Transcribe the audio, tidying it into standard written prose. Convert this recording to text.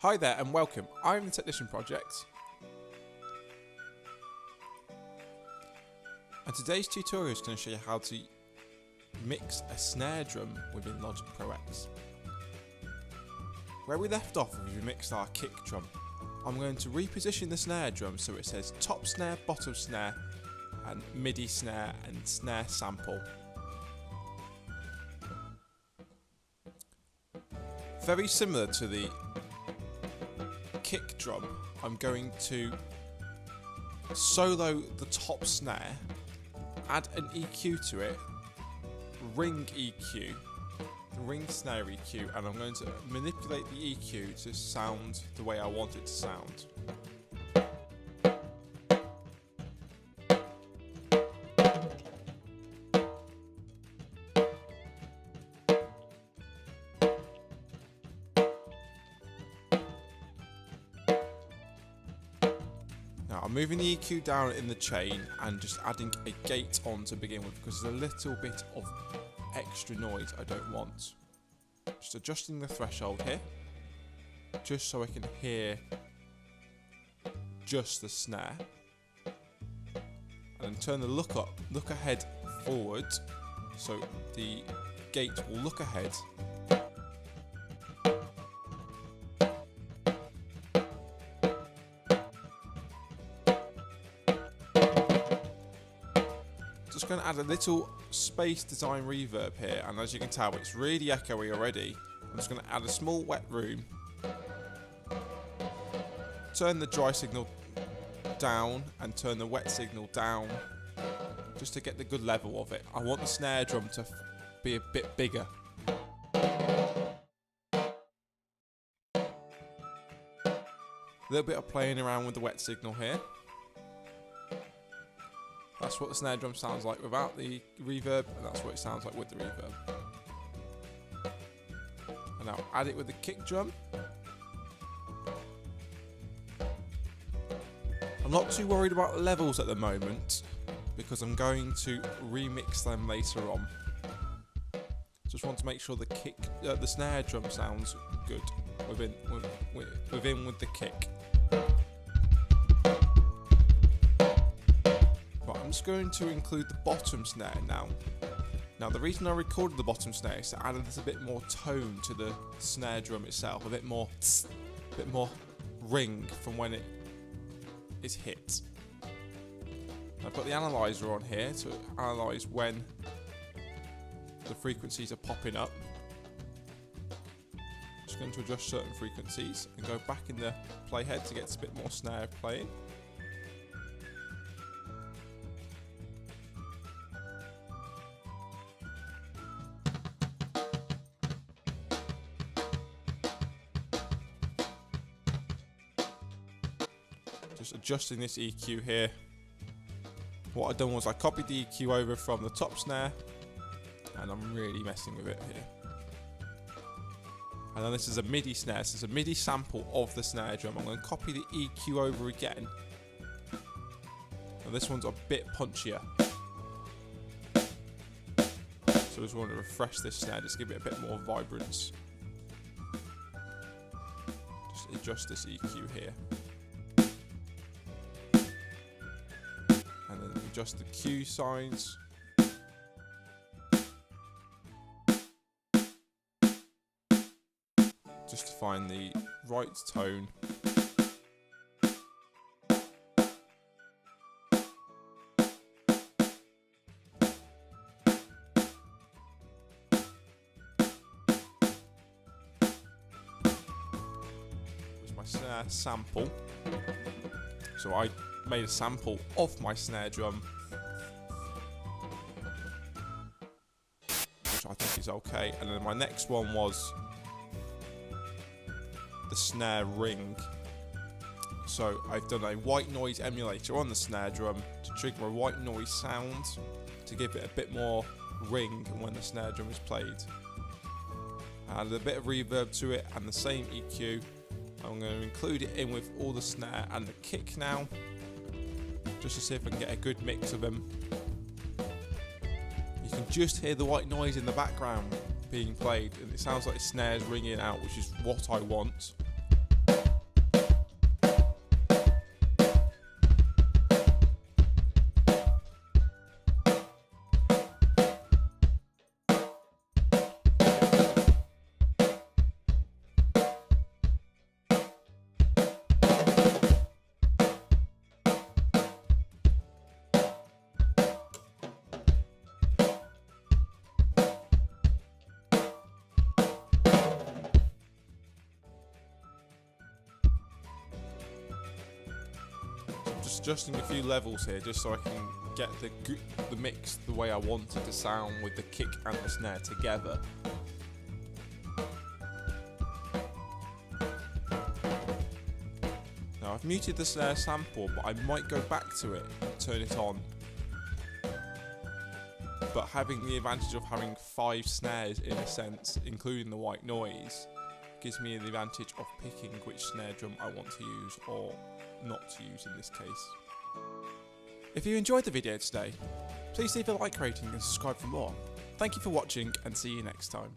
Hi there and welcome, I'm the Technician Project, and today's tutorial is going to show you how to mix a snare drum within Logic Pro X. Where we left off, we mixed our kick drum. I'm going to reposition the snare drum so it says top snare, bottom snare, and MIDI snare and snare sample. Very similar to the kick drum, I'm going to solo the top snare, add an EQ to it, ring EQ, ring snare EQ, and I'm going to manipulate the EQ to sound the way I want it to sound. Now I'm moving the EQ down in the chain and just adding a gate on to begin with because there's a little bit of extra noise I don't want. Just adjusting the threshold here, just so I can hear just the snare. And then turn the look ahead forward, so the gate will look ahead. Just going to add a little space design reverb here, and as you can tell it's really echoey already. I'm just going to add a small wet room, turn the dry signal down and turn the wet signal down just to get the good level of it. I want the snare drum to be a bit bigger. A little bit of playing around with the wet signal here. That's what the snare drum sounds like without the reverb, and that's what it sounds like with the reverb. And now add it with the kick drum. I'm not too worried about the levels at the moment because I'm going to remix them later on. Just want to make sure the snare drum sounds good within with the kick. I'm just going to include the bottom snare now. Now the reason I recorded the bottom snare is to add a little bit more tone to the snare drum itself, a bit more ring from when it is hit. I've got the analyzer on here to analyse when the frequencies are popping up. Just going to adjust certain frequencies and go back in the playhead to get a bit more snare playing. Just adjusting this EQ here. What I've done was I copied the EQ over from the top snare and I'm really messing with it here. And then this is a MIDI snare, this is a MIDI sample of the snare drum. I'm going to copy the EQ over again. And this one's a bit punchier. So I just want to refresh this snare, just give it a bit more vibrance. Just adjust this EQ here. Adjust the Q signs. Just to find the right tone. Here's my snare sample. So I made a sample of my snare drum, which I think is okay. And then my next one was the snare ring. So I've done a white noise emulator on the snare drum to trigger a white noise sound to give it a bit more ring when the snare drum is played. I added a bit of reverb to it and the same EQ. I'm going to include it in with all the snare and the kick now, just to see if I can get a good mix of them. You can just hear the white noise in the background being played, and it sounds like snares ringing out, which is what I want. just adjusting a few levels here just so I can get the mix the way I want it to sound with the kick and the snare together. Now I've muted the snare sample, but I might go back to it and turn it on. But having the advantage of having 5 snares in a sense, including the white noise, gives me the advantage of picking which snare drum I want to use or not to use in this case. If you enjoyed the video today, please leave a like rating and subscribe for more. Thank you for watching and see you next time.